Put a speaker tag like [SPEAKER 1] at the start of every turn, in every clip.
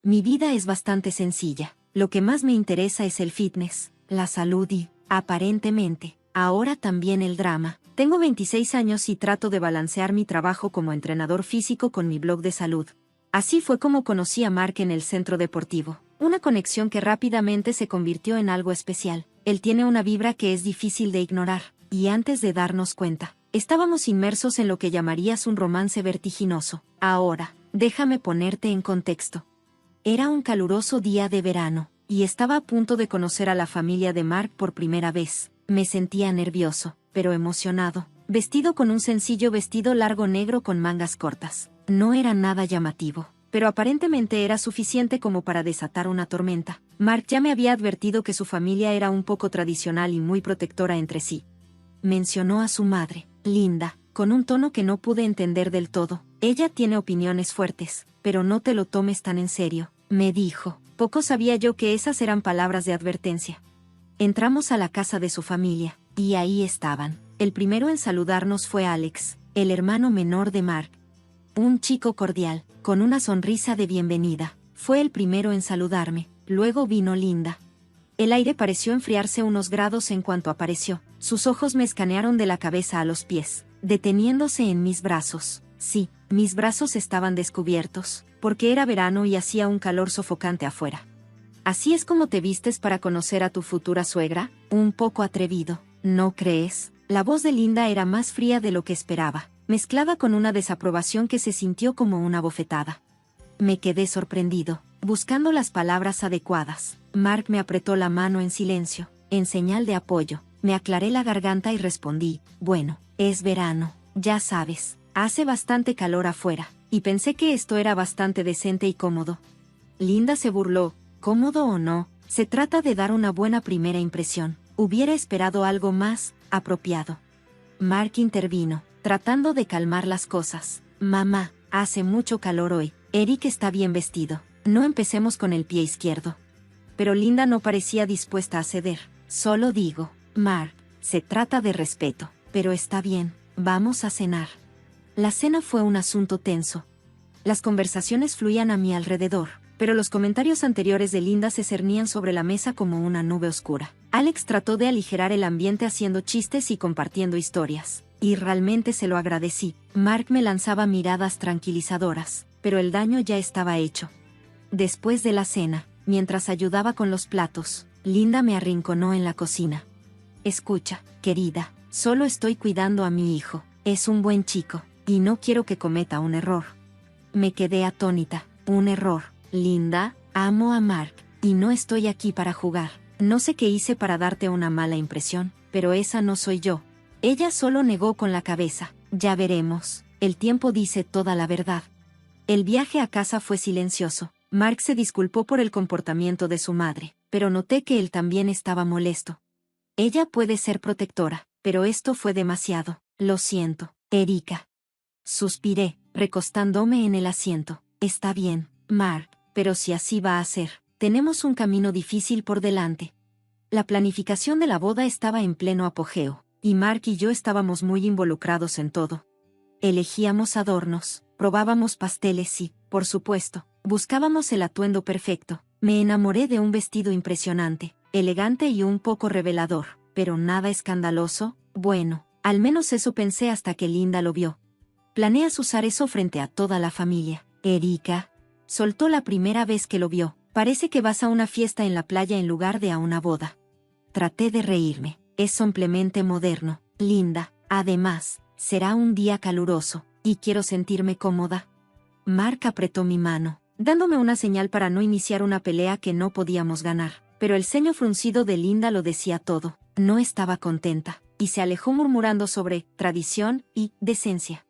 [SPEAKER 1] Mi vida es bastante sencilla. Lo que más me interesa es el fitness, la salud y, aparentemente, ahora también el drama. Tengo 26 años y trato de balancear mi trabajo como entrenador físico con mi blog de salud. Así fue como conocí a Mark en el centro deportivo. Una conexión que rápidamente se convirtió en algo especial. Él tiene una vibra que es difícil de ignorar, y antes de darnos cuenta, estábamos inmersos en lo que llamarías un romance vertiginoso. Ahora, déjame ponerte en contexto. Era un caluroso día de verano, y estaba a punto de conocer a la familia de Mark por primera vez. Me sentía nervioso, pero emocionado, vestido con un sencillo vestido largo negro con mangas cortas. No era nada llamativo, pero aparentemente era suficiente como para desatar una tormenta. Mark ya me había advertido que su familia era un poco tradicional y muy protectora entre sí. Mencionó a su madre, Linda, con un tono que no pude entender del todo. Ella tiene opiniones fuertes, pero no te lo tomes tan en serio, me dijo. Poco sabía yo que esas eran palabras de advertencia. Entramos a la casa de su familia, y ahí estaban. El primero en saludarnos fue Alex, el hermano menor de Mark. Un chico cordial, con una sonrisa de bienvenida. Fue el primero en saludarme. Luego vino Linda. El aire pareció enfriarse unos grados en cuanto apareció. Sus ojos me escanearon de la cabeza a los pies, deteniéndose en mis brazos. Sí, mis brazos estaban descubiertos, porque era verano y hacía un calor sofocante afuera. ¿Así es como te vistes para conocer a tu futura suegra? Un poco atrevido, ¿no crees? La voz de Linda era más fría de lo que esperaba, mezclada con una desaprobación que se sintió como una bofetada. Me quedé sorprendido, buscando las palabras adecuadas. Mark me apretó la mano en silencio, en señal de apoyo. Me aclaré la garganta y respondí, bueno, es verano, ya sabes, hace bastante calor afuera, y pensé que esto era bastante decente y cómodo. Linda se burló. ¿Cómodo o no? Se trata de dar una buena primera impresión. Hubiera esperado algo más apropiado. Mark intervino, tratando de calmar las cosas. Mamá, hace mucho calor hoy. Eric está bien vestido. No empecemos con el pie izquierdo. Pero Linda no parecía dispuesta a ceder. Solo digo, Mark, se trata de respeto. Pero está bien, vamos a cenar. La cena fue un asunto tenso. Las conversaciones fluían a mi alrededor, pero los comentarios anteriores de Linda se cernían sobre la mesa como una nube oscura. Alex trató de aligerar el ambiente haciendo chistes y compartiendo historias, y realmente se lo agradecí. Mark me lanzaba miradas tranquilizadoras, pero el daño ya estaba hecho. Después de la cena, mientras ayudaba con los platos, Linda me arrinconó en la cocina. Escucha, querida, solo estoy cuidando a mi hijo. Es un buen chico, y no quiero que cometa un error. Me quedé atónita. ¿Un error? Linda, amo a Mark, y no estoy aquí para jugar. No sé qué hice para darte una mala impresión, pero esa no soy yo. Ella solo negó con la cabeza. Ya veremos, el tiempo dice toda la verdad. El viaje a casa fue silencioso. Mark se disculpó por el comportamiento de su madre, pero noté que él también estaba molesto. Ella puede ser protectora, pero esto fue demasiado. Lo siento, Erika. Suspiré, recostándome en el asiento. Está bien, Mark, pero si así va a ser, tenemos un camino difícil por delante. La planificación de la boda estaba en pleno apogeo, y Mark y yo estábamos muy involucrados en todo. Elegíamos adornos, probábamos pasteles y, por supuesto, buscábamos el atuendo perfecto. Me enamoré de un vestido impresionante, elegante y un poco revelador, pero nada escandaloso. Bueno, al menos eso pensé hasta que Linda lo vio. ¿Planeas usar eso frente a toda la familia? Erika, soltó la primera vez que lo vio. Parece que vas a una fiesta en la playa en lugar de a una boda. Traté de reírme. Es simplemente moderno, Linda. Además, será un día caluroso, y quiero sentirme cómoda. Mark apretó mi mano, dándome una señal para no iniciar una pelea que no podíamos ganar. Pero el ceño fruncido de Linda lo decía todo. No estaba contenta, y se alejó murmurando sobre tradición y decencia.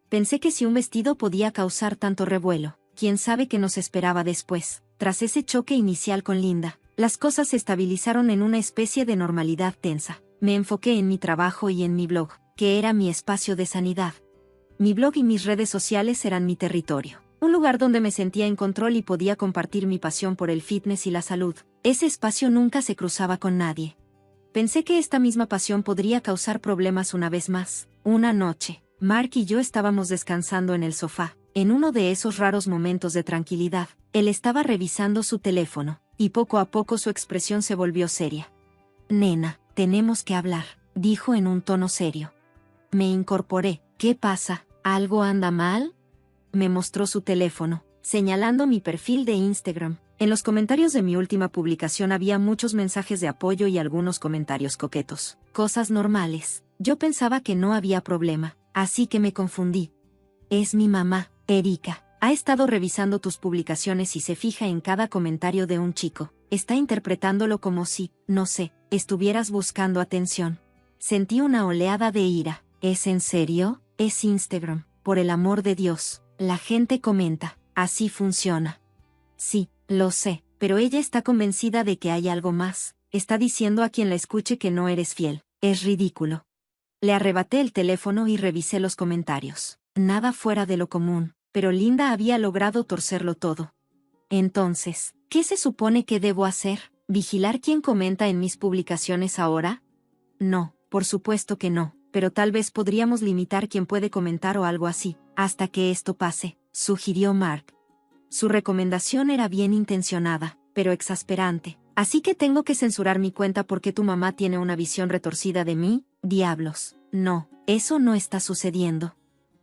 [SPEAKER 1] Pensé que si un vestido podía causar tanto revuelo, quién sabe qué nos esperaba después. Tras ese choque inicial con Linda, las cosas se estabilizaron en una especie de normalidad tensa. Me enfoqué en mi trabajo y en mi blog, que era mi espacio de sanidad. Mi blog y mis redes sociales eran mi territorio. Un lugar donde me sentía en control y podía compartir mi pasión por el fitness y la salud. Ese espacio nunca se cruzaba con nadie. Pensé que esta misma pasión podría causar problemas una vez más. Una noche, Mark y yo estábamos descansando en el sofá. En uno de esos raros momentos de tranquilidad, él estaba revisando su teléfono, y poco a poco su expresión se volvió seria. «Nena, tenemos que hablar», dijo en un tono serio. Me incorporé. «¿Qué pasa? ¿Algo anda mal?». Me mostró su teléfono, señalando mi perfil de Instagram. En los comentarios de mi última publicación había muchos mensajes de apoyo y algunos comentarios coquetos. Cosas normales. Yo pensaba que no había problema, así que me confundí. «Es mi mamá, Erika. Ha estado revisando tus publicaciones y se fija en cada comentario de un chico. Está interpretándolo como si, no sé, estuvieras buscando atención». Sentí una oleada de ira. ¿Es en serio? Es Instagram. Por el amor de Dios. La gente comenta. Así funciona. Sí, lo sé, pero ella está convencida de que hay algo más. Está diciendo a quien la escuche que no eres fiel. Es ridículo. Le arrebaté el teléfono y revisé los comentarios. Nada fuera de lo común, pero Linda había logrado torcerlo todo. Entonces, ¿qué se supone que debo hacer? ¿Vigilar quién comenta en mis publicaciones ahora? No, por supuesto que no, pero tal vez podríamos limitar quién puede comentar o algo así, hasta que esto pase, sugirió Mark. Su recomendación era bien intencionada, pero exasperante. Así que tengo que censurar mi cuenta porque tu mamá tiene una visión retorcida de mí. Diablos, no, eso no está sucediendo.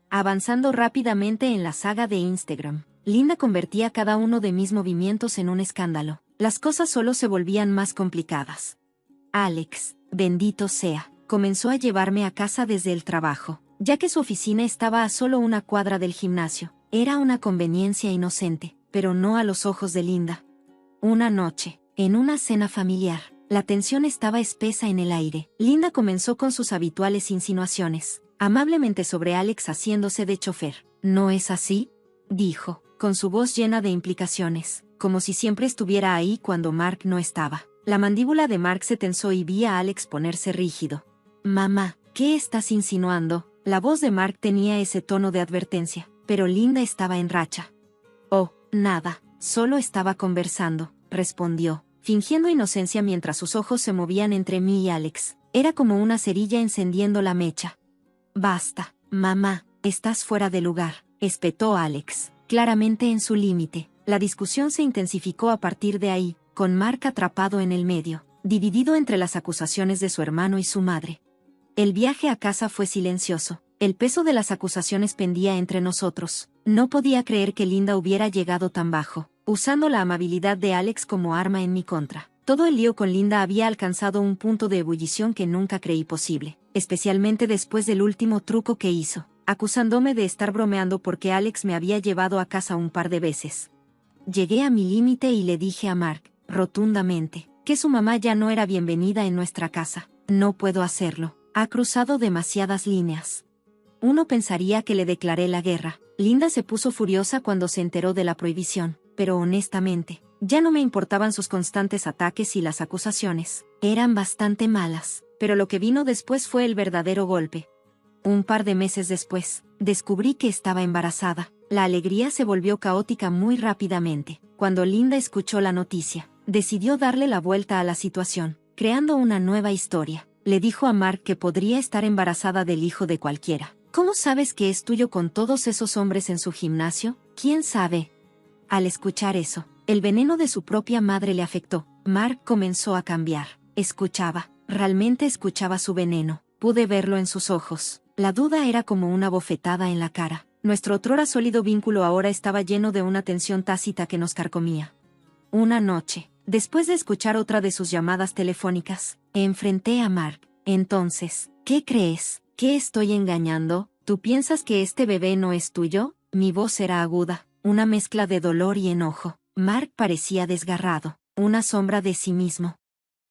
[SPEAKER 1] Avanzando rápidamente en la saga de Instagram, Linda convertía cada uno de mis movimientos en un escándalo. Las cosas solo se volvían más complicadas. Alex, bendito sea, comenzó a llevarme a casa desde el trabajo, ya que su oficina estaba a solo una cuadra del gimnasio. Era una conveniencia inocente, pero no a los ojos de Linda. Una noche, en una cena familiar, la tensión estaba espesa en el aire. Linda comenzó con sus habituales insinuaciones, amablemente sobre Alex haciéndose de chofer. «¿No es así?», dijo, con su voz llena de implicaciones, como si siempre estuviera ahí cuando Mark no estaba. La mandíbula de Mark se tensó y vi a Alex ponerse rígido. «Mamá, ¿qué estás insinuando?». La voz de Mark tenía ese tono de advertencia, pero Linda estaba en racha. «Oh, nada, solo estaba conversando», respondió, fingiendo inocencia mientras sus ojos se movían entre mí y Alex. Era como una cerilla encendiendo la mecha. «Basta, mamá, estás fuera de lugar», espetó Alex, claramente en su límite. La discusión se intensificó a partir de ahí, con Mark atrapado en el medio, dividido entre las acusaciones de su hermano y su madre. El viaje a casa fue silencioso. El peso de las acusaciones pendía entre nosotros. No podía creer que Linda hubiera llegado tan bajo, usando la amabilidad de Alex como arma en mi contra. Todo el lío con Linda había alcanzado un punto de ebullición que nunca creí posible, especialmente después del último truco que hizo, acusándome de estar bromeando porque Alex me había llevado a casa un par de veces. Llegué a mi límite y le dije a Mark, rotundamente, que su mamá ya no era bienvenida en nuestra casa. «No puedo hacerlo. Ha cruzado demasiadas líneas». Uno pensaría que le declaré la guerra. Linda se puso furiosa cuando se enteró de la prohibición, pero honestamente, ya no me importaban sus constantes ataques y las acusaciones. Eran bastante malas, pero lo que vino después fue el verdadero golpe. Un par de meses después, descubrí que estaba embarazada. La alegría se volvió caótica muy rápidamente. Cuando Linda escuchó la noticia, decidió darle la vuelta a la situación, creando una nueva historia. Le dijo a Mark que podría estar embarazada del hijo de cualquiera. «¿Cómo sabes que es tuyo con todos esos hombres en su gimnasio? ¿Quién sabe?». Al escuchar eso, el veneno de su propia madre le afectó. Mark comenzó a cambiar. Escuchaba, realmente escuchaba su veneno. Pude verlo en sus ojos. La duda era como una bofetada en la cara. Nuestro otrora sólido vínculo ahora estaba lleno de una tensión tácita que nos carcomía. Una noche, después de escuchar otra de sus llamadas telefónicas, enfrenté a Mark. «Entonces, ¿qué crees? ¿Qué estoy engañando? ¿Tú piensas que este bebé no es tuyo?». Mi voz era aguda, una mezcla de dolor y enojo. Mark parecía desgarrado, una sombra de sí mismo.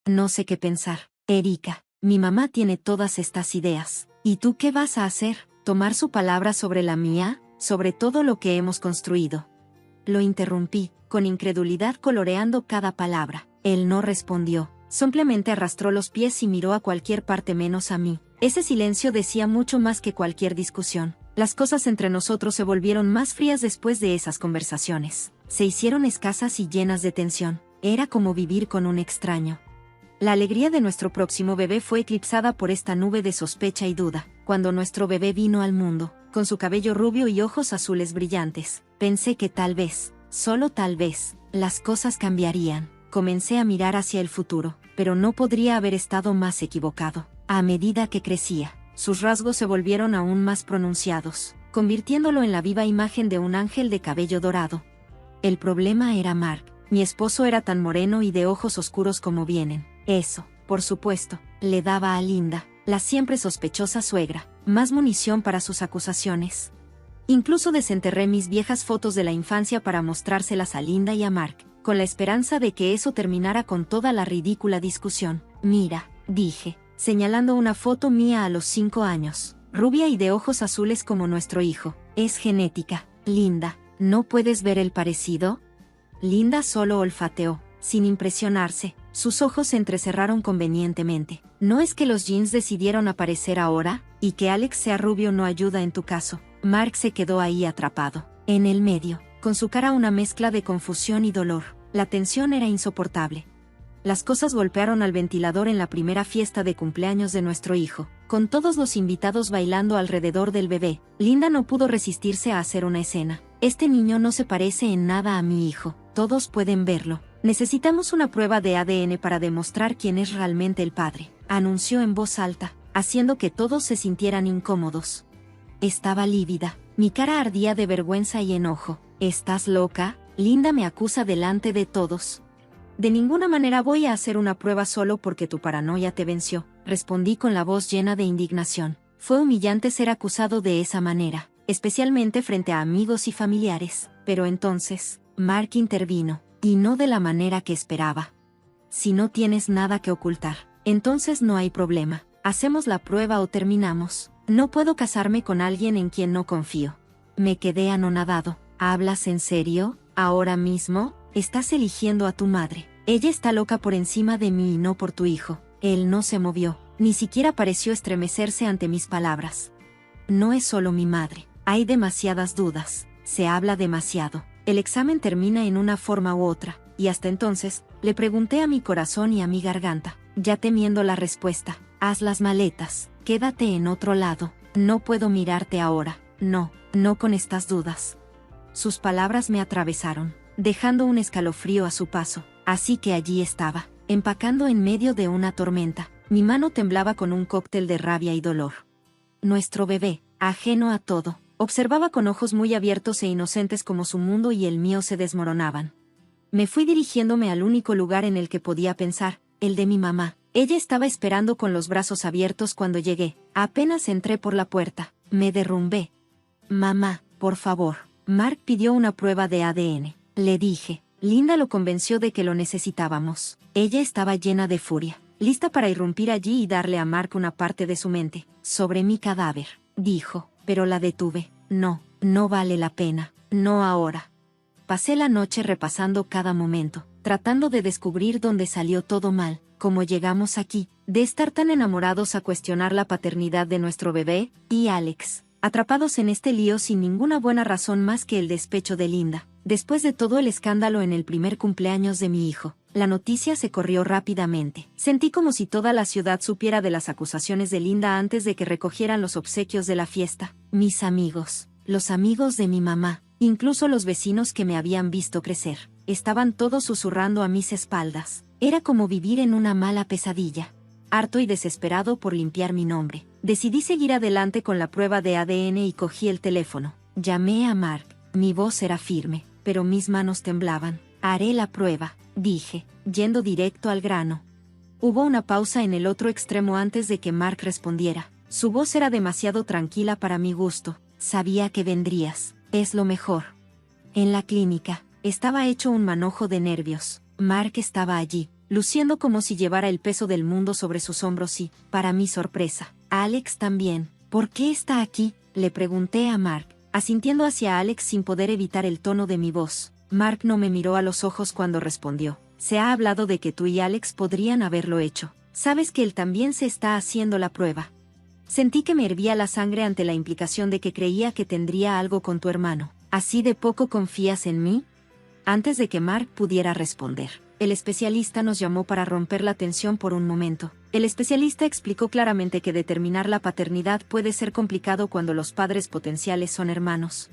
[SPEAKER 1] «No sé qué pensar, Erika. Mi mamá tiene todas estas ideas. ¿Y tú qué vas a hacer? ¿Tomar su palabra sobre la mía? ¿Sobre todo lo que hemos construido?». Lo interrumpí, con incredulidad coloreando cada palabra. Él no respondió, simplemente arrastró los pies y miró a cualquier parte menos a mí. Ese silencio decía mucho más que cualquier discusión. Las cosas entre nosotros se volvieron más frías después de esas conversaciones. Se hicieron escasas y llenas de tensión. Era como vivir con un extraño. La alegría de nuestro próximo bebé fue eclipsada por esta nube de sospecha y duda. Cuando nuestro bebé vino al mundo, con su cabello rubio y ojos azules brillantes. Pensé que tal vez, solo tal vez, las cosas cambiarían. Comencé a mirar hacia el futuro, pero no podría haber estado más equivocado. A medida que crecía, sus rasgos se volvieron aún más pronunciados, convirtiéndolo en la viva imagen de un ángel de cabello dorado. El problema era Mark. Mi esposo era tan moreno y de ojos oscuros como vienen. Eso, por supuesto, le daba a Linda, la siempre sospechosa suegra, más munición para sus acusaciones. Incluso desenterré mis viejas fotos de la infancia para mostrárselas a Linda y a Mark, con la esperanza de que eso terminara con toda la ridícula discusión. Mira, dije, señalando una foto mía a los 5 años, rubia y de ojos azules como nuestro hijo. Es genética, Linda. ¿No puedes ver el parecido? Linda solo olfateó, sin impresionarse. Sus ojos se entrecerraron convenientemente. ¿No es que los jeans decidieron aparecer ahora? Y que Alex sea rubio no ayuda en tu caso. Mark se quedó ahí atrapado, en el medio, con su cara una mezcla de confusión y dolor. La tensión era insoportable. Las cosas golpearon al ventilador en la primera fiesta de cumpleaños de nuestro hijo, con todos los invitados bailando alrededor del bebé. Linda no pudo resistirse a hacer una escena. Este niño no se parece en nada a mi hijo. Todos pueden verlo. Necesitamos una prueba de ADN para demostrar quién es realmente el padre, anunció en voz alta, haciendo que todos se sintieran incómodos. Estaba lívida. Mi cara ardía de vergüenza y enojo. ¿Estás loca? Linda me acusa delante de todos. De ninguna manera voy a hacer una prueba solo porque tu paranoia te venció, respondí con la voz llena de indignación. Fue humillante ser acusado de esa manera, especialmente frente a amigos y familiares. Pero entonces, Mark intervino, y no de la manera que esperaba. Si no tienes nada que ocultar, entonces no hay problema. Hacemos la prueba o terminamos. No puedo casarme con alguien en quien no confío. Me quedé anonadado. ¿Hablas en serio? ¿Ahora mismo? Estás eligiendo a tu madre. Ella está loca por encima de mí y no por tu hijo. Él no se movió, ni siquiera pareció estremecerse ante mis palabras. No es solo mi madre. Hay demasiadas dudas. Se habla demasiado. El examen termina en una forma u otra, y hasta entonces, le pregunté a mi corazón y a mi garganta, ya temiendo la respuesta. Haz las maletas, quédate en otro lado. No puedo mirarte ahora. No, no con estas dudas. Sus palabras me atravesaron, dejando un escalofrío a su paso. Así que allí estaba, empacando en medio de una tormenta. Mi mano temblaba con un cóctel de rabia y dolor. Nuestro bebé, ajeno a todo, observaba con ojos muy abiertos e inocentes como su mundo y el mío se desmoronaban. Me fui dirigiéndome al único lugar en el que podía pensar, el de mi mamá. Ella estaba esperando con los brazos abiertos cuando llegué. Apenas entré por la puerta, me derrumbé. Mamá, por favor. Mark pidió una prueba de ADN. Le dije. Linda lo convenció de que lo necesitábamos. Ella estaba llena de furia, lista para irrumpir allí y darle a Mark una parte de su mente. Sobre mi cadáver, dijo, pero la detuve. No, no vale la pena, no ahora. Pasé la noche repasando cada momento, tratando de descubrir dónde salió todo mal, cómo llegamos aquí, de estar tan enamorados a cuestionar la paternidad de nuestro bebé, y Alex, atrapados en este lío sin ninguna buena razón más que el despecho de Linda. Después de todo el escándalo en el primer cumpleaños de mi hijo, la noticia se corrió rápidamente. Sentí como si toda la ciudad supiera de las acusaciones de Linda antes de que recogieran los obsequios de la fiesta. Mis amigos, los amigos de mi mamá, incluso los vecinos que me habían visto crecer, estaban todos susurrando a mis espaldas. Era como vivir en una mala pesadilla. Harto y desesperado por limpiar mi nombre, decidí seguir adelante con la prueba de ADN y cogí el teléfono. Llamé a Mark. Mi voz era firme, pero mis manos temblaban. Haré la prueba, dije, yendo directo al grano. Hubo una pausa en el otro extremo antes de que Mark respondiera. Su voz era demasiado tranquila para mi gusto. Sabía que vendrías. Es lo mejor. En la clínica, estaba hecho un manojo de nervios. Mark estaba allí, luciendo como si llevara el peso del mundo sobre sus hombros y, para mi sorpresa, Alex también. ¿Por qué está aquí?, le pregunté a Mark, asintiendo hacia Alex sin poder evitar el tono de mi voz. Mark no me miró a los ojos cuando respondió. Se ha hablado de que tú y Alex podrían haberlo hecho. Sabes que él también se está haciendo la prueba. Sentí que me hervía la sangre ante la implicación de que creía que tendría algo con tu hermano. ¿Así de poco confías en mí? Antes de que Mark pudiera responder, el especialista nos llamó para romper la tensión por un momento. El especialista explicó claramente que determinar la paternidad puede ser complicado cuando los padres potenciales son hermanos.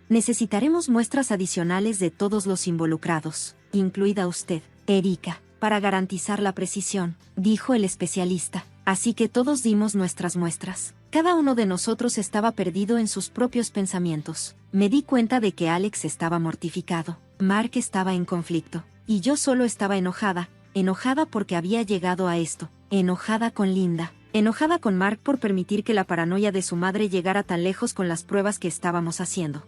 [SPEAKER 1] Necesitaremos muestras adicionales de todos los involucrados, incluida usted, Erika, para garantizar la precisión, dijo el especialista. Así que todos dimos nuestras muestras. Cada uno de nosotros estaba perdido en sus propios pensamientos. Me di cuenta de que Alex estaba mortificado, Mark estaba en conflicto, y yo solo estaba enojada porque había llegado a esto, enojada con Linda, enojada con Mark por permitir que la paranoia de su madre llegara tan lejos con las pruebas que estábamos haciendo.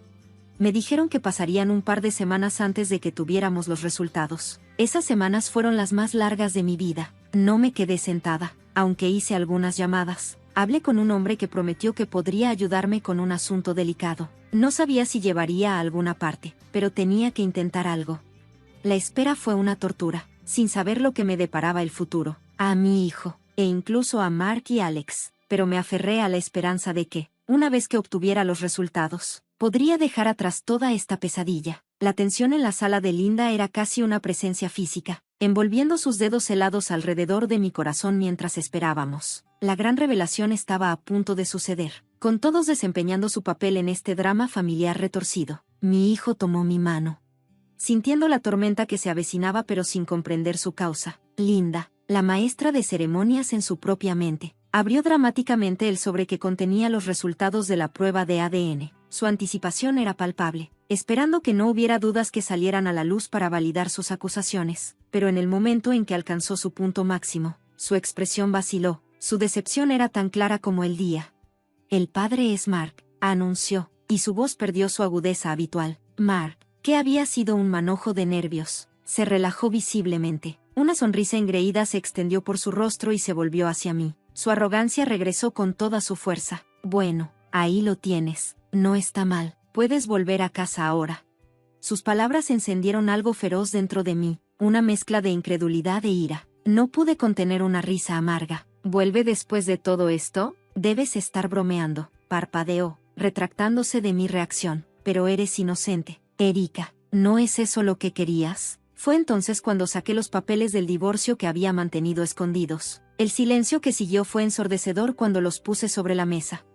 [SPEAKER 1] Me dijeron que pasarían un par de semanas antes de que tuviéramos los resultados. Esas semanas fueron las más largas de mi vida. No me quedé sentada, aunque hice algunas llamadas. Hablé con un hombre que prometió que podría ayudarme con un asunto delicado. No sabía si llevaría a alguna parte, pero tenía que intentar algo. La espera fue una tortura, sin saber lo que me deparaba el futuro, a mi hijo, e incluso a Mark y Alex, pero me aferré a la esperanza de que, una vez que obtuviera los resultados, podría dejar atrás toda esta pesadilla. La tensión en la sala de Linda era casi una presencia física, envolviendo sus dedos helados alrededor de mi corazón mientras esperábamos. La gran revelación estaba a punto de suceder, con todos desempeñando su papel en este drama familiar retorcido. Mi hijo tomó mi mano, sintiendo la tormenta que se avecinaba pero sin comprender su causa. Linda, la maestra de ceremonias en su propia mente, abrió dramáticamente el sobre que contenía los resultados de la prueba de ADN. Su anticipación era palpable, esperando que no hubiera dudas que salieran a la luz para validar sus acusaciones, pero en el momento en que alcanzó su punto máximo, su expresión vaciló, su decepción era tan clara como el día. El padre es Mark, anunció, y su voz perdió su agudeza habitual. Mark, que había sido un manojo de nervios, se relajó visiblemente. Una sonrisa engreída se extendió por su rostro y se volvió hacia mí. Su arrogancia regresó con toda su fuerza. Bueno, ahí lo tienes. No está mal, puedes volver a casa ahora. Sus palabras encendieron algo feroz dentro de mí, una mezcla de incredulidad e ira. No pude contener una risa amarga. ¿Vuelve después de todo esto? Debes estar bromeando, parpadeó, retractándose de mi reacción. Pero eres inocente, Erika, ¿no es eso lo que querías? Fue entonces cuando saqué los papeles del divorcio que había mantenido escondidos. El silencio que siguió fue ensordecedor cuando los puse sobre la mesa.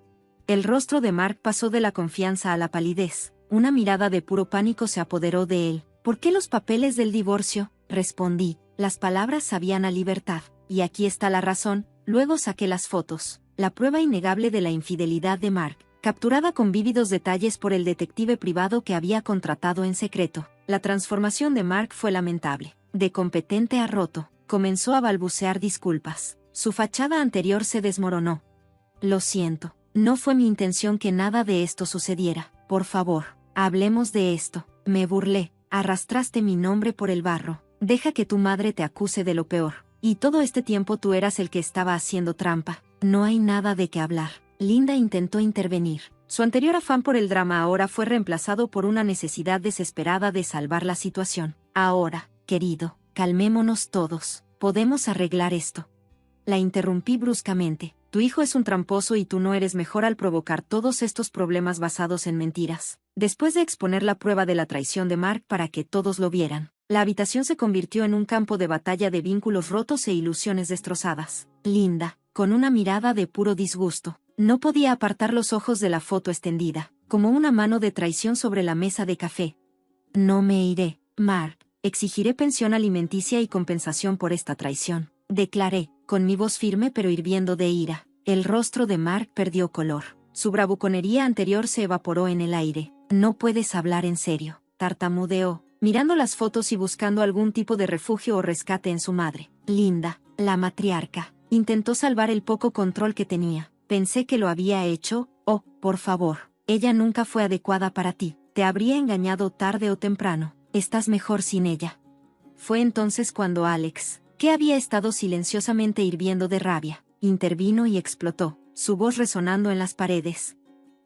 [SPEAKER 1] El rostro de Mark pasó de la confianza a la palidez. Una mirada de puro pánico se apoderó de él. ¿Por qué los papeles del divorcio? Respondí. Las palabras sabían a libertad. Y aquí está la razón. Luego saqué las fotos. La prueba innegable de la infidelidad de Mark, capturada con vívidos detalles por el detective privado que había contratado en secreto. La transformación de Mark fue lamentable. De competente a roto. Comenzó a balbucear disculpas. Su fachada anterior se desmoronó. Lo siento. No fue mi intención que nada de esto sucediera. Por favor, hablemos de esto. Me burlé. Arrastraste mi nombre por el barro. Deja que tu madre te acuse de lo peor. Y todo este tiempo tú eras el que estaba haciendo trampa. No hay nada de qué hablar. Linda intentó intervenir. Su anterior afán por el drama ahora fue reemplazado por una necesidad desesperada de salvar la situación. Ahora, querido, calmémonos todos. Podemos arreglar esto. La interrumpí bruscamente. Tu hijo es un tramposo y tú no eres mejor al provocar todos estos problemas basados en mentiras. Después de exponer la prueba de la traición de Mark para que todos lo vieran, la habitación se convirtió en un campo de batalla de vínculos rotos e ilusiones destrozadas. Linda, con una mirada de puro disgusto, no podía apartar los ojos de la foto extendida, como una mano de traición sobre la mesa de café. No me iré, Mark. Exigiré pensión alimenticia y compensación por esta traición, declaré, con mi voz firme pero hirviendo de ira. El rostro de Mark perdió color. Su bravuconería anterior se evaporó en el aire. No puedes hablar en serio, tartamudeó, mirando las fotos y buscando algún tipo de refugio o rescate en su madre. Linda, la matriarca, intentó salvar el poco control que tenía. Pensé que lo había hecho. Oh, por favor, ella nunca fue adecuada para ti. Te habría engañado tarde o temprano. Estás mejor sin ella. Fue entonces cuando Alex, que había estado silenciosamente hirviendo de rabia, intervino y explotó, su voz resonando en las paredes.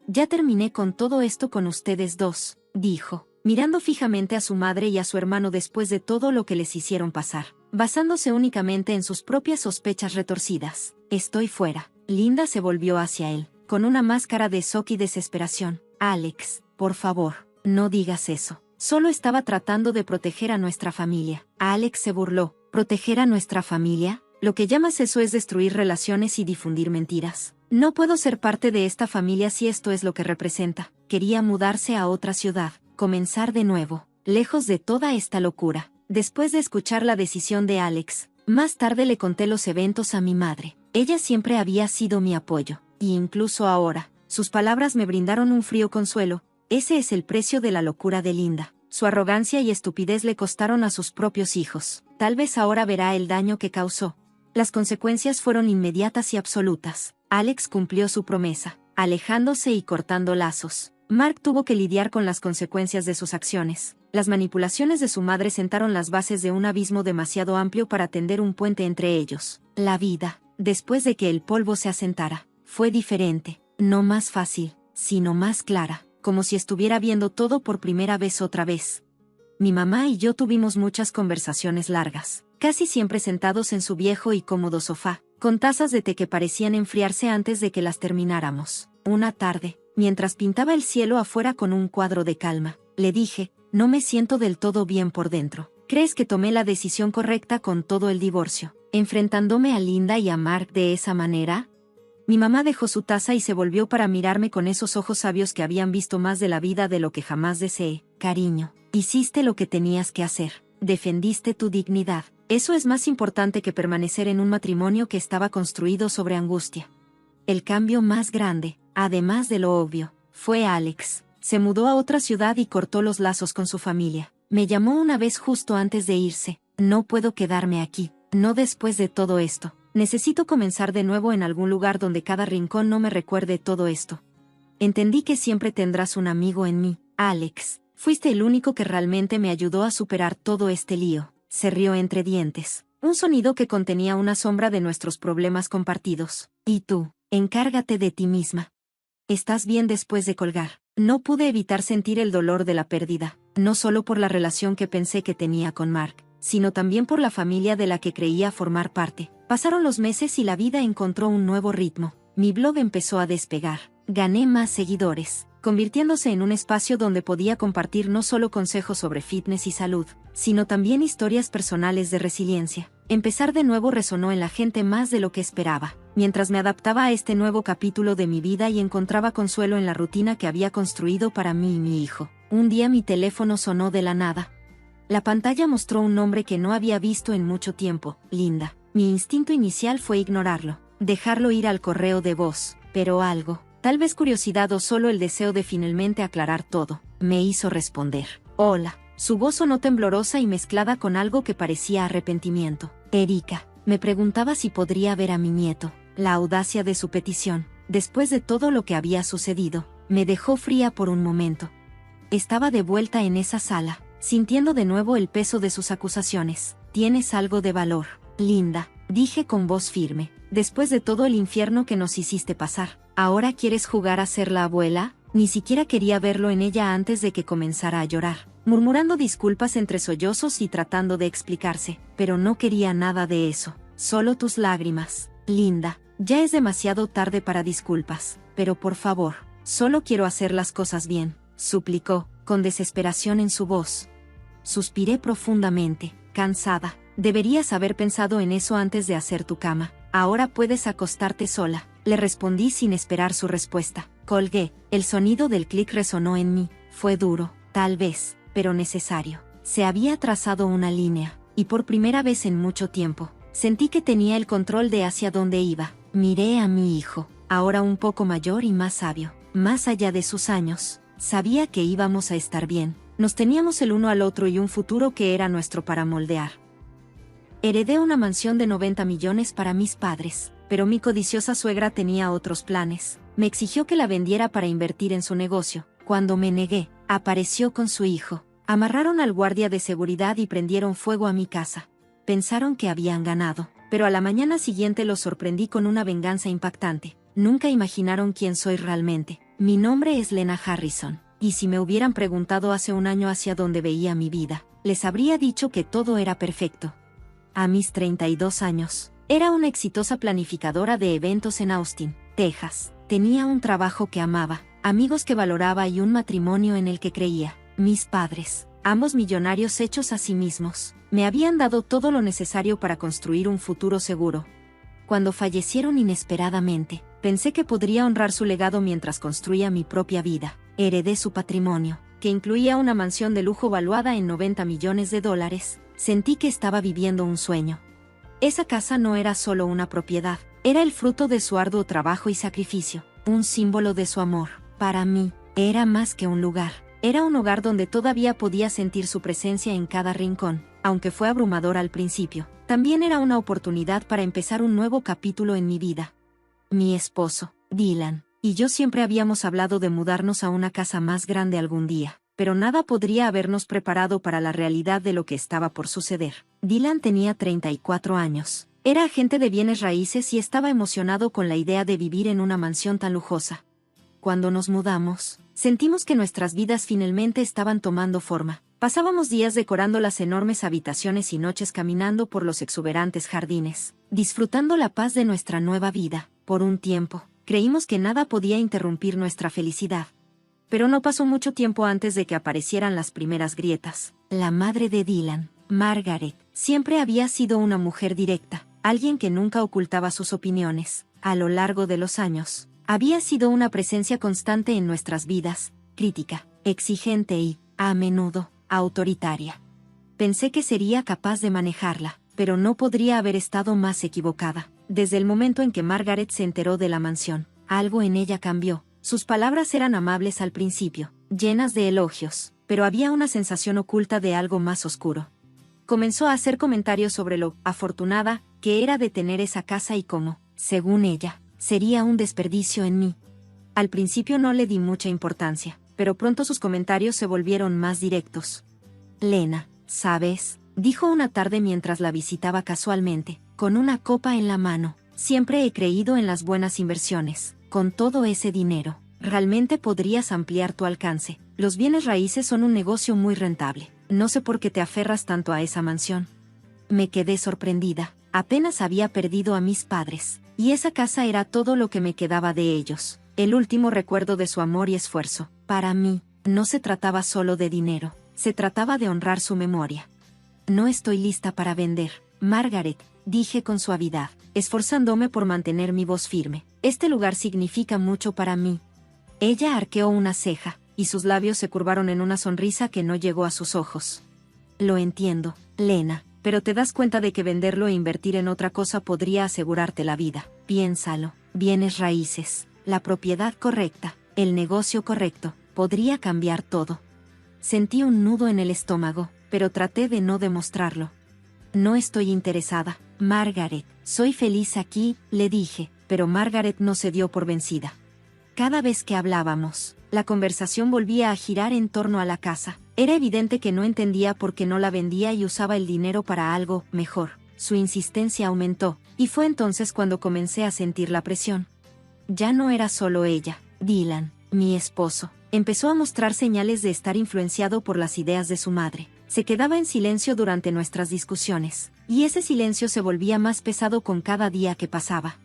[SPEAKER 1] Ya terminé con todo esto con ustedes dos, dijo, mirando fijamente a su madre y a su hermano después de todo lo que les hicieron pasar, basándose únicamente en sus propias sospechas retorcidas. Estoy fuera. Linda se volvió hacia él, con una máscara de shock y desesperación. Alex, por favor, no digas eso. Solo estaba tratando de proteger a nuestra familia. Alex se burló. ¿Proteger a nuestra familia? Lo que llamas eso es destruir relaciones y difundir mentiras. No puedo ser parte de esta familia si esto es lo que representa. Quería mudarse a otra ciudad, comenzar de nuevo, lejos de toda esta locura. Después de escuchar la decisión de Alex, más tarde le conté los eventos a mi madre. Ella siempre había sido mi apoyo, y incluso ahora, sus palabras me brindaron un frío consuelo. Ese es el precio de la locura de Linda. Su arrogancia y estupidez le costaron a sus propios hijos. Tal vez ahora verá el daño que causó. Las consecuencias fueron inmediatas y absolutas. Alex cumplió su promesa, alejándose y cortando lazos. Mark tuvo que lidiar con las consecuencias de sus acciones. Las manipulaciones de su madre sentaron las bases de un abismo demasiado amplio para tender un puente entre ellos. La vida, después de que el polvo se asentara, fue diferente, no más fácil, sino más clara, como si estuviera viendo todo por primera vez otra vez. Mi mamá y yo tuvimos muchas conversaciones largas, casi siempre sentados en su viejo y cómodo sofá, con tazas de té que parecían enfriarse antes de que las termináramos. Una tarde, mientras pintaba el cielo afuera con un cuadro de calma, le dije, no me siento del todo bien por dentro. ¿Crees que tomé la decisión correcta con todo el divorcio, enfrentándome a Linda y a Mark de esa manera? Mi mamá dejó su taza y se volvió para mirarme con esos ojos sabios que habían visto más de la vida de lo que jamás deseé. Cariño, hiciste lo que tenías que hacer. Defendiste tu dignidad. Eso es más importante que permanecer en un matrimonio que estaba construido sobre angustia. El cambio más grande, además de lo obvio, fue Alex. Se mudó a otra ciudad y cortó los lazos con su familia. Me llamó una vez justo antes de irse. No puedo quedarme aquí, no después de todo esto. Necesito comenzar de nuevo en algún lugar donde cada rincón no me recuerde todo esto. Entendí que siempre tendrás un amigo en mí, Alex. Fuiste el único que realmente me ayudó a superar todo este lío. Se rió entre dientes. Un sonido que contenía una sombra de nuestros problemas compartidos. Y tú, encárgate de ti misma. Estás bien después de colgar. No pude evitar sentir el dolor de la pérdida, no solo por la relación que pensé que tenía con Mark, sino también por la familia de la que creía formar parte. Pasaron los meses y la vida encontró un nuevo ritmo. Mi blog empezó a despegar. Gané más seguidores, convirtiéndose en un espacio donde podía compartir no solo consejos sobre fitness y salud, sino también historias personales de resiliencia. Empezar de nuevo resonó en la gente más de lo que esperaba. Mientras me adaptaba a este nuevo capítulo de mi vida y encontraba consuelo en la rutina que había construido para mí y mi hijo, un día mi teléfono sonó de la nada. La pantalla mostró un nombre que no había visto en mucho tiempo, Linda. Mi instinto inicial fue ignorarlo, dejarlo ir al correo de voz, pero algo, tal vez curiosidad o solo el deseo de finalmente aclarar todo, me hizo responder. Hola. Su voz sonó temblorosa y mezclada con algo que parecía arrepentimiento. Erika, me preguntaba si podría ver a mi nieto. La audacia de su petición, después de todo lo que había sucedido, me dejó fría por un momento. Estaba de vuelta en esa sala, sintiendo de nuevo el peso de sus acusaciones. Tienes algo de valor, Linda, dije con voz firme. Después de todo el infierno que nos hiciste pasar, ¿ahora quieres jugar a ser la abuela? Ni siquiera quería verlo en ella antes de que comenzara a llorar, murmurando disculpas entre sollozos y tratando de explicarse, pero no quería nada de eso, solo tus lágrimas. Linda, ya es demasiado tarde para disculpas, pero por favor, solo quiero hacer las cosas bien, suplicó, con desesperación en su voz. Suspiré profundamente, cansada. Deberías haber pensado en eso antes de hacer tu cama. Ahora puedes acostarte sola, le respondí sin esperar su respuesta. Colgué, el sonido del clic resonó en mí, fue duro, tal vez, pero necesario. Se había trazado una línea, y por primera vez en mucho tiempo, sentí que tenía el control de hacia dónde iba. Miré a mi hijo, ahora un poco mayor y más sabio, más allá de sus años. Sabía que íbamos a estar bien, nos teníamos el uno al otro y un futuro que era nuestro para moldear. Heredé una mansión de 90 millones para mis padres, pero mi codiciosa suegra tenía otros planes. Me exigió que la vendiera para invertir en su negocio. Cuando me negué, apareció con su hijo. Amarraron al guardia de seguridad y prendieron fuego a mi casa. Pensaron que habían ganado, pero a la mañana siguiente los sorprendí con una venganza impactante. Nunca imaginaron quién soy realmente. Mi nombre es Lena Harrison, y si me hubieran preguntado hace un año hacia dónde veía mi vida, les habría dicho que todo era perfecto. A mis 32 años, era una exitosa planificadora de eventos en Austin, Texas. Tenía un trabajo que amaba, amigos que valoraba y un matrimonio en el que creía. Mis padres, ambos millonarios hechos a sí mismos. Me habían dado todo lo necesario para construir un futuro seguro. Cuando fallecieron inesperadamente, pensé que podría honrar su legado mientras construía mi propia vida. Heredé su patrimonio, que incluía una mansión de lujo valuada en $90 millones. Sentí que estaba viviendo un sueño. Esa casa no era solo una propiedad, era el fruto de su arduo trabajo y sacrificio, un símbolo de su amor. Para mí, era más que un lugar. Era un hogar donde todavía podía sentir su presencia en cada rincón, aunque fue abrumador al principio. También era una oportunidad para empezar un nuevo capítulo en mi vida. Mi esposo, Dylan, y yo siempre habíamos hablado de mudarnos a una casa más grande algún día, pero nada podría habernos preparado para la realidad de lo que estaba por suceder. Dylan tenía 34 años. Era agente de bienes raíces y estaba emocionado con la idea de vivir en una mansión tan lujosa. Cuando nos mudamos, sentimos que nuestras vidas finalmente estaban tomando forma. Pasábamos días decorando las enormes habitaciones y noches caminando por los exuberantes jardines, disfrutando la paz de nuestra nueva vida. Por un tiempo, creímos que nada podía interrumpir nuestra felicidad. Pero no pasó mucho tiempo antes de que aparecieran las primeras grietas. La madre de Dylan, Margaret, siempre había sido una mujer directa, alguien que nunca ocultaba sus opiniones. A lo largo de los años, había sido una presencia constante en nuestras vidas, crítica, exigente y, a menudo, autoritaria. Pensé que sería capaz de manejarla, pero no podría haber estado más equivocada. Desde el momento en que Margaret se enteró de la mansión, algo en ella cambió. Sus palabras eran amables al principio, llenas de elogios, pero había una sensación oculta de algo más oscuro. Comenzó a hacer comentarios sobre lo afortunada que era de tener esa casa y cómo, según ella, sería un desperdicio en mí. Al principio no le di mucha importancia, pero pronto sus comentarios se volvieron más directos. Lena, ¿sabes?, dijo una tarde mientras la visitaba casualmente, con una copa en la mano. Siempre he creído en las buenas inversiones. Con todo ese dinero, realmente podrías ampliar tu alcance. Los bienes raíces son un negocio muy rentable. No sé por qué te aferras tanto a esa mansión. Me quedé sorprendida. Apenas había perdido a mis padres, y esa casa era todo lo que me quedaba de ellos. El último recuerdo de su amor y esfuerzo. Para mí, no se trataba solo de dinero, se trataba de honrar su memoria. No estoy lista para vender, Margaret, dije con suavidad, esforzándome por mantener mi voz firme. Este lugar significa mucho para mí. Ella arqueó una ceja, y sus labios se curvaron en una sonrisa que no llegó a sus ojos. Lo entiendo, Lena, pero te das cuenta de que venderlo e invertir en otra cosa podría asegurarte la vida. Piénsalo, bienes raíces, la propiedad correcta, el negocio correcto, podría cambiar todo. Sentí un nudo en el estómago, pero traté de no demostrarlo. No estoy interesada, Margaret. Soy feliz aquí, le dije, pero Margaret no se dio por vencida. Cada vez que hablábamos, la conversación volvía a girar en torno a la casa. Era evidente que no entendía por qué no la vendía y usaba el dinero para algo mejor. Su insistencia aumentó, y fue entonces cuando comencé a sentir la presión. Ya no era solo ella. Dylan, mi esposo, empezó a mostrar señales de estar influenciado por las ideas de su madre. Se quedaba en silencio durante nuestras discusiones, y ese silencio se volvía más pesado con cada día que pasaba.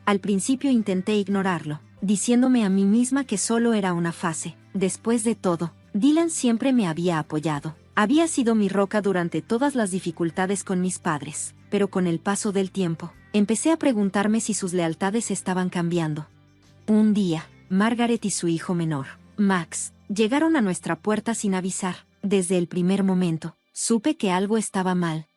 [SPEAKER 1] Al principio intenté ignorarlo, diciéndome a mí misma que solo era una fase. Después de todo, Dylan siempre me había apoyado. Había sido mi roca durante todas las dificultades con mis padres, pero con el paso del tiempo, empecé a preguntarme si sus lealtades estaban cambiando. Un día, Margaret y su hijo menor, Max, llegaron a nuestra puerta sin avisar. Desde el primer momento, supe que algo estaba mal.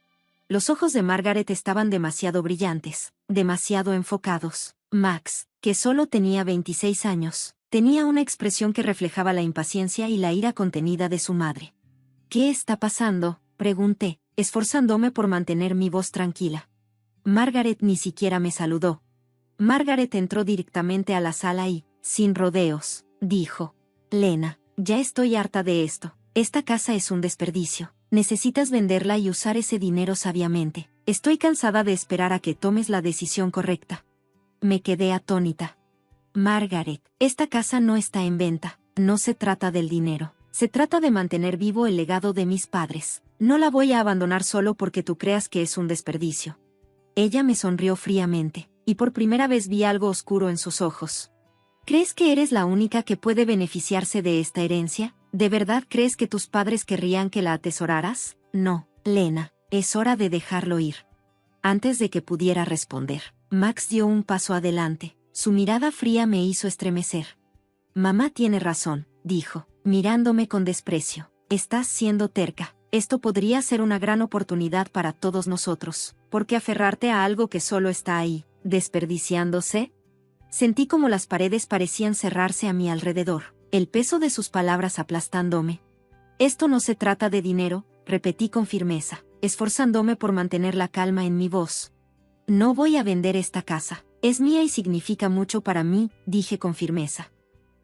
[SPEAKER 1] Los ojos de Margaret estaban demasiado brillantes, demasiado enfocados. Max, que solo tenía 26 años, tenía una expresión que reflejaba la impaciencia y la ira contenida de su madre. ¿Qué está pasando?, pregunté, esforzándome por mantener mi voz tranquila. Margaret ni siquiera me saludó. Margaret entró directamente a la sala y, sin rodeos, dijo: Lena, ya estoy harta de esto. Esta casa es un desperdicio. Necesitas venderla y usar ese dinero sabiamente. Estoy cansada de esperar a que tomes la decisión correcta. Me quedé atónita. Margaret, esta casa no está en venta. No se trata del dinero. Se trata de mantener vivo el legado de mis padres. No la voy a abandonar solo porque tú creas que es un desperdicio. Ella me sonrió fríamente, y por primera vez vi algo oscuro en sus ojos. ¿Crees que eres la única que puede beneficiarse de esta herencia? ¿De verdad crees que tus padres querrían que la atesoraras? No, Lena, es hora de dejarlo ir. Antes de que pudiera responder, Max dio un paso adelante. Su mirada fría me hizo estremecer. Mamá tiene razón, dijo, mirándome con desprecio. Estás siendo terca. Esto podría ser una gran oportunidad para todos nosotros. ¿Por qué aferrarte a algo que solo está ahí, desperdiciándose? Sentí como las paredes parecían cerrarse a mi alrededor, el peso de sus palabras aplastándome. Esto no se trata de dinero, repetí con firmeza, esforzándome por mantener la calma en mi voz. No voy a vender esta casa. Es mía y significa mucho para mí, dije con firmeza.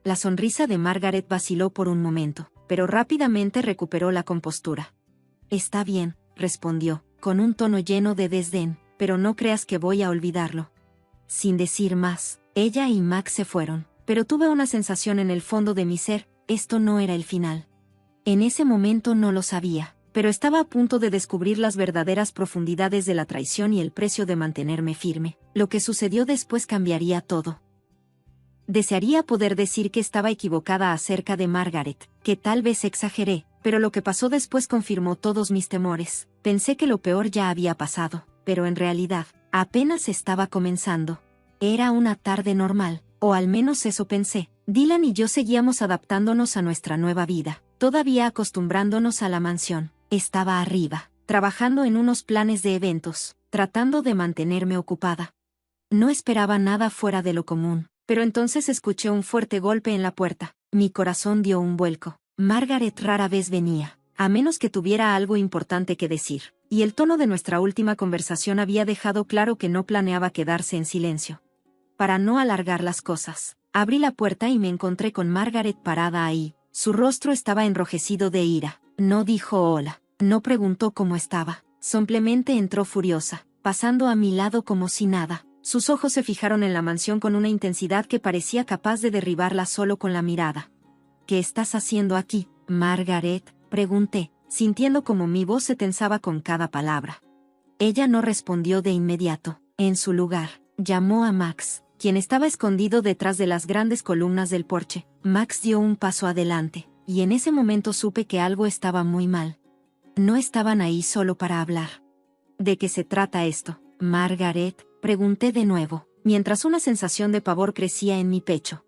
[SPEAKER 1] La sonrisa de Margaret vaciló por un momento, pero rápidamente recuperó la compostura. Está bien, respondió, con un tono lleno de desdén, pero no creas que voy a olvidarlo. Sin decir más, ella y Max se fueron, pero tuve una sensación en el fondo de mi ser, esto no era el final. En ese momento no lo sabía, pero estaba a punto de descubrir las verdaderas profundidades de la traición y el precio de mantenerme firme. Lo que sucedió después cambiaría todo. Desearía poder decir que estaba equivocada acerca de Margaret, que tal vez exageré, pero lo que pasó después confirmó todos mis temores. Pensé que lo peor ya había pasado, pero en realidad, apenas estaba comenzando. Era una tarde normal, o al menos eso pensé. Dylan y yo seguíamos adaptándonos a nuestra nueva vida, todavía acostumbrándonos a la mansión. Estaba arriba, trabajando en unos planes de eventos, tratando de mantenerme ocupada. No esperaba nada fuera de lo común, pero entonces escuché un fuerte golpe en la puerta. Mi corazón dio un vuelco. Margaret rara vez venía, a menos que tuviera algo importante que decir, y el tono de nuestra última conversación había dejado claro que no planeaba quedarse en silencio. Para no alargar las cosas, abrí la puerta y me encontré con Margaret parada ahí. Su rostro estaba enrojecido de ira. No dijo hola, no preguntó cómo estaba, simplemente entró furiosa, pasando a mi lado como si nada. Sus ojos se fijaron en la mansión con una intensidad que parecía capaz de derribarla solo con la mirada. ¿Qué estás haciendo aquí, Margaret?, pregunté, sintiendo como mi voz se tensaba con cada palabra. Ella no respondió de inmediato. En su lugar, llamó a Max, quien estaba escondido detrás de las grandes columnas del porche. Max dio un paso adelante, y en ese momento supe que algo estaba muy mal. No estaban ahí solo para hablar. ¿De qué se trata esto, Margaret?, pregunté de nuevo, mientras una sensación de pavor crecía en mi pecho.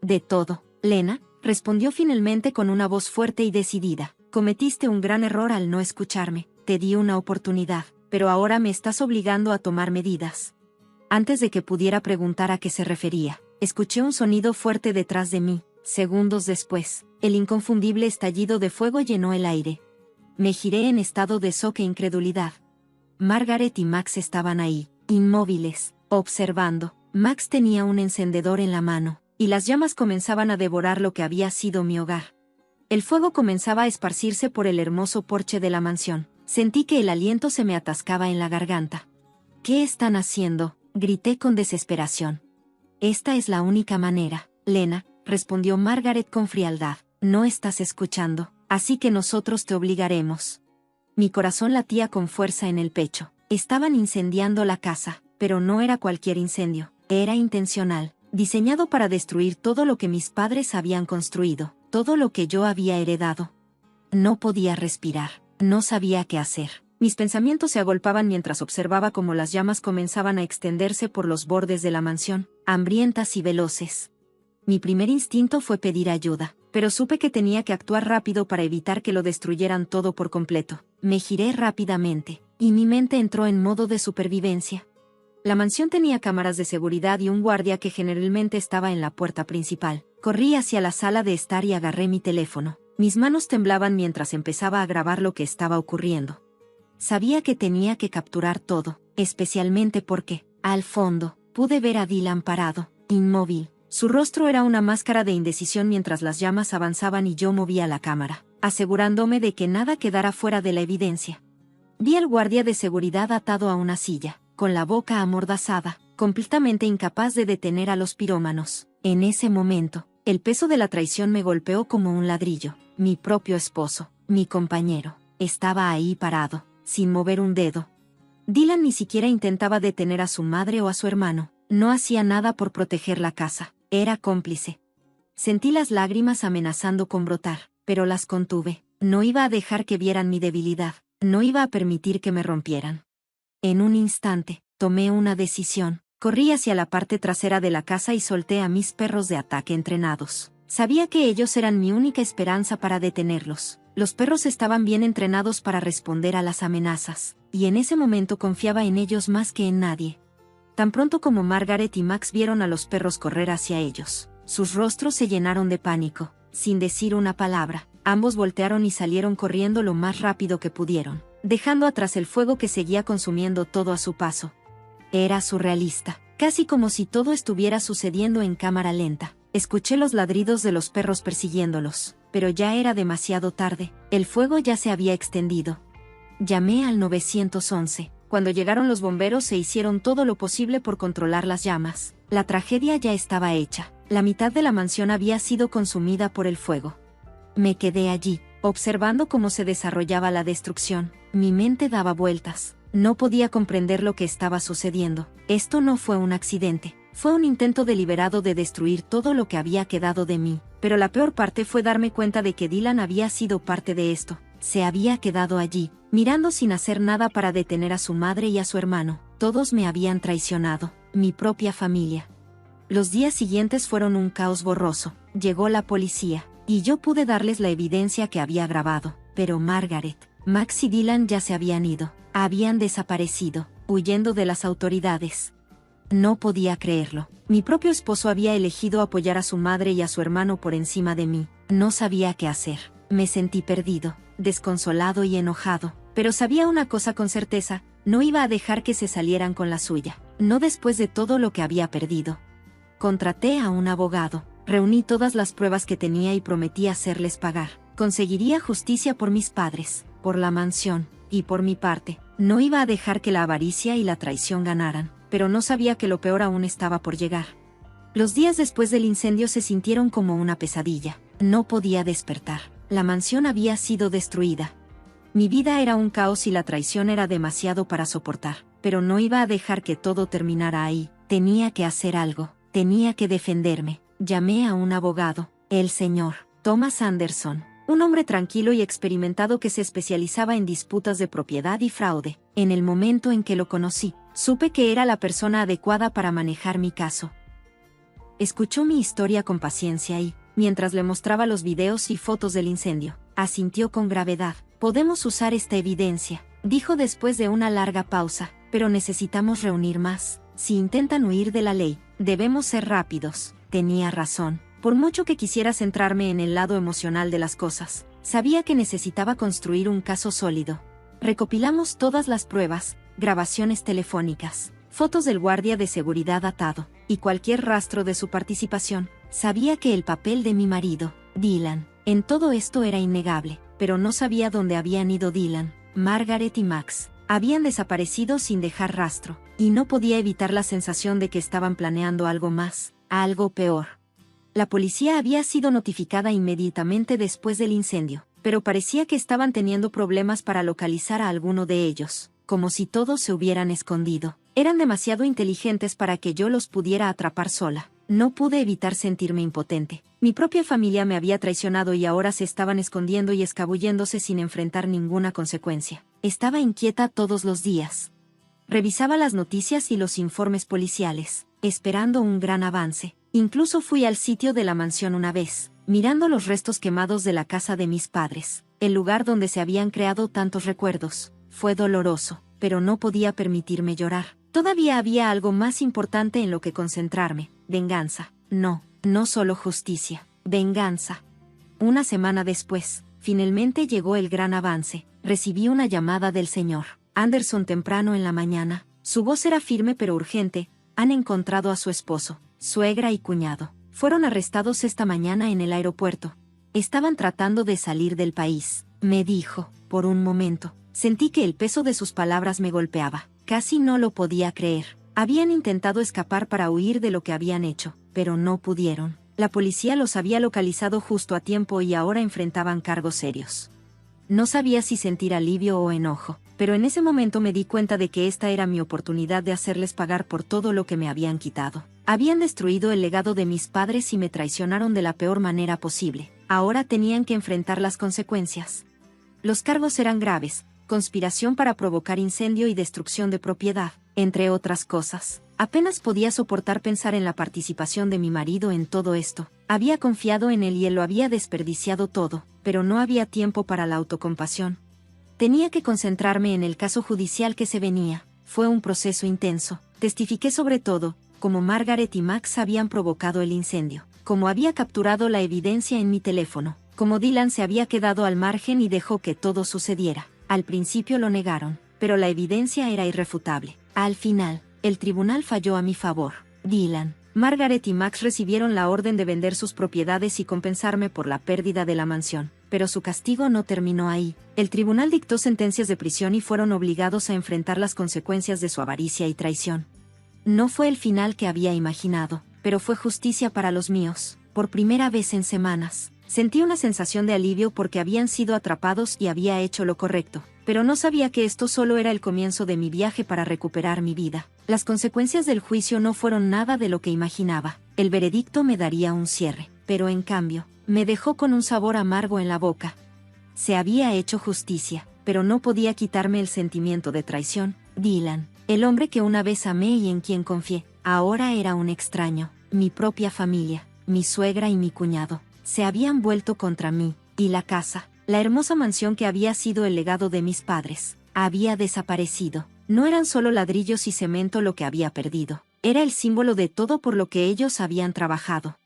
[SPEAKER 1] De todo, Lena, respondió finalmente con una voz fuerte y decidida. Cometiste un gran error al no escucharme. Te di una oportunidad, pero ahora me estás obligando a tomar medidas. Antes de que pudiera preguntar a qué se refería, escuché un sonido fuerte detrás de mí. Segundos después, el inconfundible estallido de fuego llenó el aire. Me giré en estado de shock e incredulidad. Margaret y Max estaban ahí, inmóviles, observando. Max tenía un encendedor en la mano, y las llamas comenzaban a devorar lo que había sido mi hogar. El fuego comenzaba a esparcirse por el hermoso porche de la mansión. Sentí que el aliento se me atascaba en la garganta. ¿Qué están haciendo?, grité con desesperación. Esta es la única manera, Lena, respondió Margaret con frialdad. No estás escuchando, así que nosotros te obligaremos. Mi corazón latía con fuerza en el pecho. Estaban incendiando la casa, pero no era cualquier incendio. Era intencional, diseñado para destruir todo lo que mis padres habían construido, todo lo que yo había heredado. No podía respirar, no sabía qué hacer. Mis pensamientos se agolpaban mientras observaba cómo las llamas comenzaban a extenderse por los bordes de la mansión, hambrientas y veloces. Mi primer instinto fue pedir ayuda, pero supe que tenía que actuar rápido para evitar que lo destruyeran todo por completo. Me giré rápidamente, y mi mente entró en modo de supervivencia. La mansión tenía cámaras de seguridad y un guardia que generalmente estaba en la puerta principal. Corrí hacia la sala de estar y agarré mi teléfono. Mis manos temblaban mientras empezaba a grabar lo que estaba ocurriendo. Sabía que tenía que capturar todo, especialmente porque, al fondo, pude ver a Dylan parado, inmóvil. Su rostro era una máscara de indecisión mientras las llamas avanzaban y yo movía la cámara, asegurándome de que nada quedara fuera de la evidencia. Vi al guardia de seguridad atado a una silla, con la boca amordazada, completamente incapaz de detener a los pirómanos. En ese momento, el peso de la traición me golpeó como un ladrillo. Mi propio esposo, mi compañero, estaba ahí parado, sin mover un dedo. Dylan ni siquiera intentaba detener a su madre o a su hermano. No hacía nada por proteger la casa. Era cómplice. Sentí las lágrimas amenazando con brotar. pero las contuve. No iba a dejar que vieran mi debilidad, no iba a permitir que me rompieran. En un instante, tomé una decisión. Corrí hacia la parte trasera de la casa y solté a mis perros de ataque entrenados. Sabía que ellos eran mi única esperanza para detenerlos. Los perros estaban bien entrenados para responder a las amenazas, y en ese momento confiaba en ellos más que en nadie. Tan pronto como Margaret y Max vieron a los perros correr hacia ellos, sus rostros se llenaron de pánico. Sin decir una palabra, ambos voltearon y salieron corriendo lo más rápido que pudieron, dejando atrás el fuego que seguía consumiendo todo a su paso. Era surrealista, casi como si todo estuviera sucediendo en cámara lenta. Escuché los ladridos de los perros persiguiéndolos, pero ya era demasiado tarde, el fuego ya se había extendido. Llamé al 911. Cuando llegaron los bomberos e hicieron todo lo posible por controlar las llamas. La tragedia ya estaba hecha. La mitad de la mansión había sido consumida por el fuego. Me quedé allí, observando cómo se desarrollaba la destrucción. Mi mente daba vueltas. No podía comprender lo que estaba sucediendo. Esto no fue un accidente. Fue un intento deliberado de destruir todo lo que había quedado de mí. Pero la peor parte fue darme cuenta de que Dylan había sido parte de esto. Se había quedado allí, mirando sin hacer nada para detener a su madre y a su hermano. Todos me habían traicionado, mi propia familia. Los días siguientes fueron un caos borroso. Llegó la policía, y yo pude darles la evidencia que había grabado. Pero Margaret, Max y Dylan ya se habían ido. Habían desaparecido, huyendo de las autoridades. No podía creerlo. Mi propio esposo había elegido apoyar a su madre y a su hermano por encima de mí. No sabía qué hacer. Me sentí perdido, desconsolado y enojado. Pero sabía una cosa con certeza, no iba a dejar que se salieran con la suya. No después de todo lo que había perdido. Contraté a un abogado. Reuní todas las pruebas que tenía y prometí hacerles pagar. Conseguiría justicia por mis padres, por la mansión, y por mi parte. No iba a dejar que la avaricia y la traición ganaran, pero no sabía que lo peor aún estaba por llegar. Los días después del incendio se sintieron como una pesadilla. No podía despertar. La mansión había sido destruida. Mi vida era un caos y la traición era demasiado para soportar, pero no iba a dejar que todo terminara ahí. Tenía que hacer algo. Tenía que defenderme. Llamé a un abogado, el señor Thomas Anderson. Un hombre tranquilo y experimentado que se especializaba en disputas de propiedad y fraude. En el momento en que lo conocí, supe que era la persona adecuada para manejar mi caso. Escuchó mi historia con paciencia y, mientras le mostraba los videos y fotos del incendio, asintió con gravedad. Podemos usar esta evidencia, dijo después de una larga pausa, pero necesitamos reunir más. Si intentan huir de la ley, debemos ser rápidos. Tenía razón. Por mucho que quisiera centrarme en el lado emocional de las cosas, sabía que necesitaba construir un caso sólido. Recopilamos todas las pruebas, grabaciones telefónicas, fotos del guardia de seguridad atado, y cualquier rastro de su participación. Sabía que el papel de mi marido, Dylan, en todo esto era innegable, pero no sabía dónde habían ido Dylan, Margaret y Max. Habían desaparecido sin dejar rastro, y no podía evitar la sensación de que estaban planeando algo más, algo peor. La policía había sido notificada inmediatamente después del incendio, pero parecía que estaban teniendo problemas para localizar a alguno de ellos, como si todos se hubieran escondido. Eran demasiado inteligentes para que yo los pudiera atrapar sola. No pude evitar sentirme impotente. Mi propia familia me había traicionado y ahora se estaban escondiendo y escabulléndose sin enfrentar ninguna consecuencia. Estaba inquieta todos los días. Revisaba las noticias y los informes policiales, esperando un gran avance. Incluso fui al sitio de la mansión una vez, mirando los restos quemados de la casa de mis padres, el lugar donde se habían creado tantos recuerdos. Fue doloroso, pero no podía permitirme llorar. Todavía había algo más importante en lo que concentrarme: venganza. No solo justicia, venganza. Una semana después, finalmente llegó el gran avance. Recibí una llamada del señor Anderson temprano en la mañana. Su voz era firme pero urgente. Han encontrado a su esposo, suegra y cuñado. Fueron arrestados esta mañana en el aeropuerto. Estaban tratando de salir del país, me dijo. Por un momento, sentí que el peso de sus palabras me golpeaba. Casi no lo podía creer. Habían intentado escapar para huir de lo que habían hecho, pero no pudieron. La policía los había localizado justo a tiempo y ahora enfrentaban cargos serios. No sabía si sentir alivio o enojo, pero en ese momento me di cuenta de que esta era mi oportunidad de hacerles pagar por todo lo que me habían quitado. Habían destruido el legado de mis padres y me traicionaron de la peor manera posible. ahora tenían que enfrentar las consecuencias. Los cargos eran graves: conspiración para provocar incendio y destrucción de propiedad, entre otras cosas. Apenas podía soportar pensar en la participación de mi marido en todo esto. Había confiado en él y él lo había desperdiciado todo, pero no había tiempo para la autocompasión. Tenía que concentrarme en el caso judicial que se venía. Fue un proceso intenso. Testifiqué sobre todo, cómo Margaret y Max habían provocado el incendio, cómo había capturado la evidencia en mi teléfono, cómo Dylan se había quedado al margen y dejó que todo sucediera. Al principio lo negaron, pero la evidencia era irrefutable. Al final, el tribunal falló a mi favor. Dylan, Margaret y Max recibieron la orden de vender sus propiedades y compensarme por la pérdida de la mansión. Pero su castigo no terminó ahí. El tribunal dictó sentencias de prisión y fueron obligados a enfrentar las consecuencias de su avaricia y traición. No fue el final que había imaginado, pero fue justicia para los míos. Por primera vez en semanas, sentí una sensación de alivio porque habían sido atrapados y había hecho lo correcto. Pero no sabía que esto solo era el comienzo de mi viaje para recuperar mi vida. Las consecuencias del juicio no fueron nada de lo que imaginaba. El veredicto me daría un cierre, pero en cambio, me dejó con un sabor amargo en la boca. Se había hecho justicia, pero no podía quitarme el sentimiento de traición. Dylan, el hombre que una vez amé y en quien confié, ahora era un extraño. Mi propia familia, mi suegra y mi cuñado, se habían vuelto contra mí, y la casa, la hermosa mansión que había sido el legado de mis padres, había desaparecido. No eran solo ladrillos y cemento lo que había perdido, era el símbolo de todo por lo que ellos habían trabajado.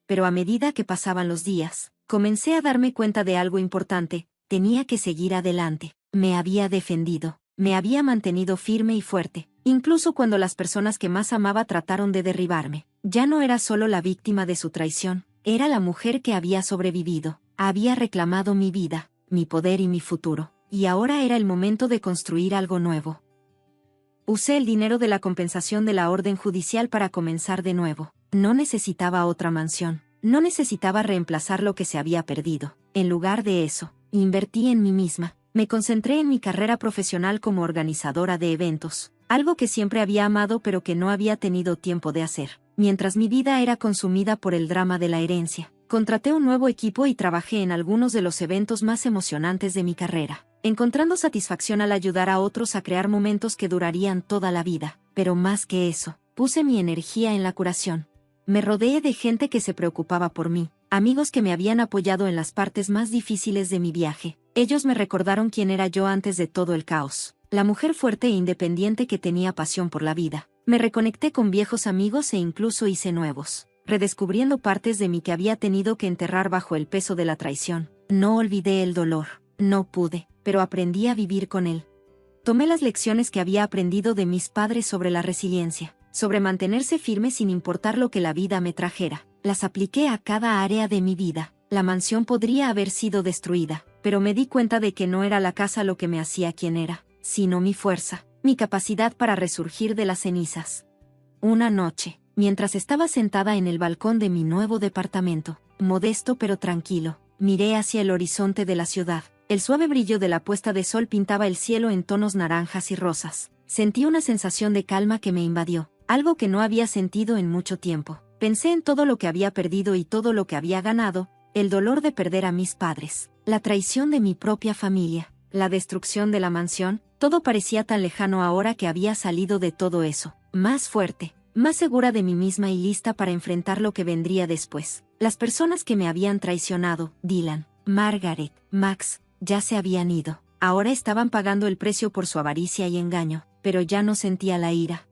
[SPEAKER 1] Pero a medida que pasaban los días, comencé a darme cuenta de algo importante: tenía que seguir adelante. Me había defendido, me había mantenido firme y fuerte, incluso cuando las personas que más amaba trataron de derribarme. Ya no era solo la víctima de su traición, era la mujer que había sobrevivido. Había reclamado mi vida, mi poder y mi futuro, y ahora era el momento de construir algo nuevo. Usé el dinero de la compensación de la orden judicial para comenzar de nuevo. No necesitaba otra mansión, no necesitaba reemplazar lo que se había perdido. En lugar de eso, invertí en mí misma. Me concentré en mi carrera profesional como organizadora de eventos, algo que siempre había amado pero que no había tenido tiempo de hacer. Mientras mi vida era consumida por el drama de la herencia, contraté un nuevo equipo y trabajé en algunos de los eventos más emocionantes de mi carrera, encontrando satisfacción al ayudar a otros a crear momentos que durarían toda la vida. Pero más que eso, puse mi energía en la curación. Me rodeé de gente que se preocupaba por mí, amigos que me habían apoyado en las partes más difíciles de mi viaje. Ellos me recordaron quién era yo antes de todo el caos, la mujer fuerte e independiente que tenía pasión por la vida. Me reconecté con viejos amigos e incluso hice nuevos, redescubriendo partes de mí que había tenido que enterrar bajo el peso de la traición. No olvidé el dolor, no pude, pero aprendí a vivir con él. Tomé las lecciones que había aprendido de mis padres sobre la resiliencia, sobre mantenerse firme sin importar lo que la vida me trajera. Las apliqué a cada área de mi vida. La mansión podría haber sido destruida, pero me di cuenta de que no era la casa lo que me hacía quien era, sino mi fuerza, mi capacidad para resurgir de las cenizas. Una noche, mientras estaba sentada en el balcón de mi nuevo departamento, modesto pero tranquilo, miré hacia el horizonte de la ciudad. El suave brillo de la puesta de sol pintaba el cielo en tonos naranjas y rosas. Sentí una sensación de calma que me invadió, algo que no había sentido en mucho tiempo. Pensé en todo lo que había perdido y todo lo que había ganado: el dolor de perder a mis padres, la traición de mi propia familia, la destrucción de la mansión. Todo parecía tan lejano ahora que había salido de todo eso, más fuerte, más segura de mí misma y lista para enfrentar lo que vendría después. Las personas que me habían traicionado, Dylan, Margaret, Max, ya se habían ido. Ahora estaban pagando el precio por su avaricia y engaño, pero ya no sentía la ira.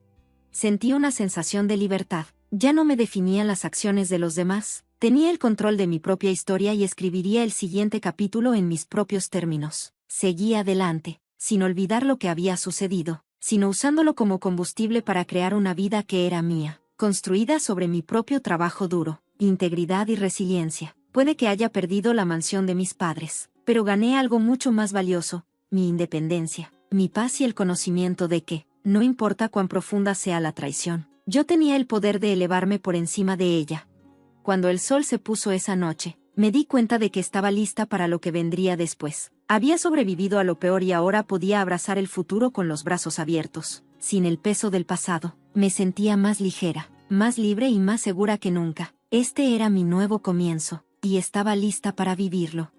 [SPEAKER 1] Sentí una sensación de libertad. Ya no me definían las acciones de los demás. Tenía el control de mi propia historia y escribiría el siguiente capítulo en mis propios términos. Seguí adelante, sin olvidar lo que había sucedido, sino usándolo como combustible para crear una vida que era mía, construida sobre mi propio trabajo duro, integridad y resiliencia. Puede que haya perdido la mansión de mis padres, pero gané algo mucho más valioso: mi independencia, mi paz y el conocimiento de que, no importa cuán profunda sea la traición, yo tenía el poder de elevarme por encima de ella. Cuando el sol se puso esa noche, me di cuenta de que estaba lista para lo que vendría después. Había sobrevivido a lo peor y ahora podía abrazar el futuro con los brazos abiertos. Sin el peso del pasado, me sentía más ligera, más libre y más segura que nunca. Este era mi nuevo comienzo. y estaba lista para vivirlo.